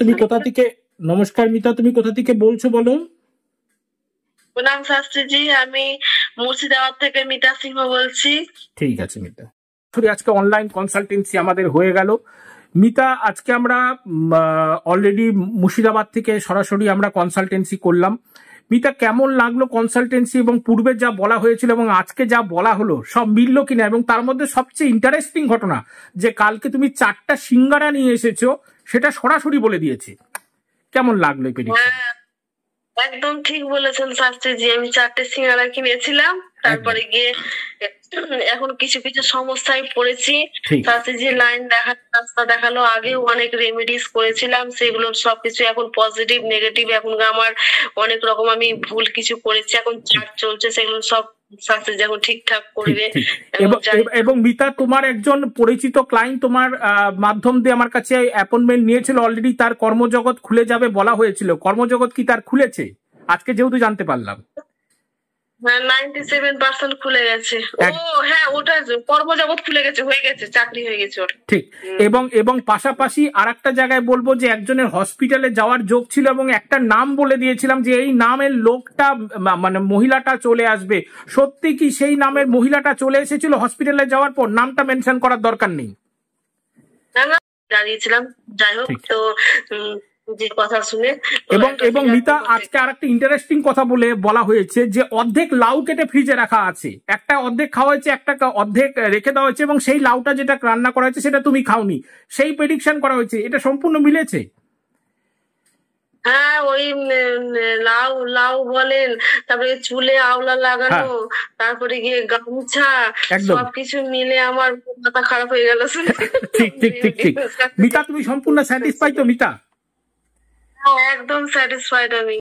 তুমি কোথা থেকে? নমস্কার মিতা, তুমি কোথা থেকে বলছো বলো? প্রণাম শাস্ত্রীজি, আমি মুর্শিদাবাদ থেকে মিতা সিংহ বলছি। ঠিক আছে মিতা, আজকে অনলাইন কনসালটেন্সি আমাদের হয়ে গেল। মিতা, আজকে আমরা অলরেডি মুর্শিদাবাদ থেকে সরাসরি আমরা কনসালটেন্সি করলাম। মিতা, কেমন লাগলো কনসালটেন্সি, এবং পূর্বে যা বলা হয়েছিল এবং আজকে যা বলা হলো সব মিললো কিনা? এবং তার মধ্যে সবচেয়ে ইন্টারেস্টিং ঘটনা যে কালকে তুমি 4টা সিঙ্গারা নিয়ে এসেছো, সেটা সরাসরি বলে দিয়েছে। কেমন লাগলো এই প্রেডিকশন? একদম ঠিক বলেছেন শাস্ত্রীজি, আমি 4টে সিঙ্গারা কিনেছিলাম, তারপরে গিয়ে এখন কিছু কিছু সমস্যায় পড়েছি। শাস্ত্রীজি লাইন দেখালো, রাস্তা দেখালো, আগেও অনেক রেমেডিস করেছিলাম, সেগুলো সবকিছু এখন পজিটিভ নেগেটিভ, এখন আমার অনেক রকম আমি ভুল কিছু করেছি, এখন চার্জ চলছে, সেগুলো সব শাস্ত্রীজি এখন ঠিকঠাক করবে। এবং মিতা, তোমার একজন পরিচিত ক্লায়েন্ট তোমার মাধ্যম দিয়ে আমার কাছে অ্যাপয়েন্টমেন্ট নিয়েছিল অলরেডি, তার কর্মজগৎ খুলে যাবে বলা হয়েছিল। কর্মজগৎ কি তার খুলেছে? আজকে যেহেতু জানতে পারলাম 97% খুলে গেছে। হ্যাঁ, ওটা কর্মজগৎ খুলে গেছে, হয়ে গেছে, চাকরি হয়ে গেছে ওর। ঠিক। এবং পাশাপাশি আরেকটা জায়গায় বলবো যে একজনের হসপিটালে যাওয়ার যোগ ছিল এবং একটা নাম বলে দিয়েছিলাম যে এই নামের লোকটা, মানে মহিলাটা চলে আসবে। সত্যি কি সেই নামের মহিলাটা চলে এসেছিল হসপিটালে যাওয়ার পর? নামটা মেনশন করার দরকার নেই, দাঁড়িয়েছিলাম, যাই হোক। তো যে কথা শুনে এবং মিতা, আজকে আরেকটা ইন্টারেস্টিং কথা বলা হয়েছে যে অর্ধেক লাউ কেটে ফ্রিজে রাখা আছে, একটা অর্ধেক খাওয়া হয়েছে, একটা অর্ধেক রেখে দেওয়া হয়েছে, এবং সেই লাউটা যেটা রান্না করা হয়েছে সেটা তুমি খাওনি, সেই প্রেডিকশন করা হয়েছে। এটা সম্পূর্ণ মিলেছে? হ্যাঁ, ওই লাউ লাউ বলেন, তারপরে চুলে আওলা লাগানো, তারপরে গিয়ে গামছা, সবকিছু মিলে আমার মাথা খারাপ হয়ে গেল। ঠিক ঠিক ঠিক ঠিক। মিতা, তুমি সম্পূর্ণ স্যাটিসফাইড তো মিতা? একদম স্যাটিসফাইড আমি।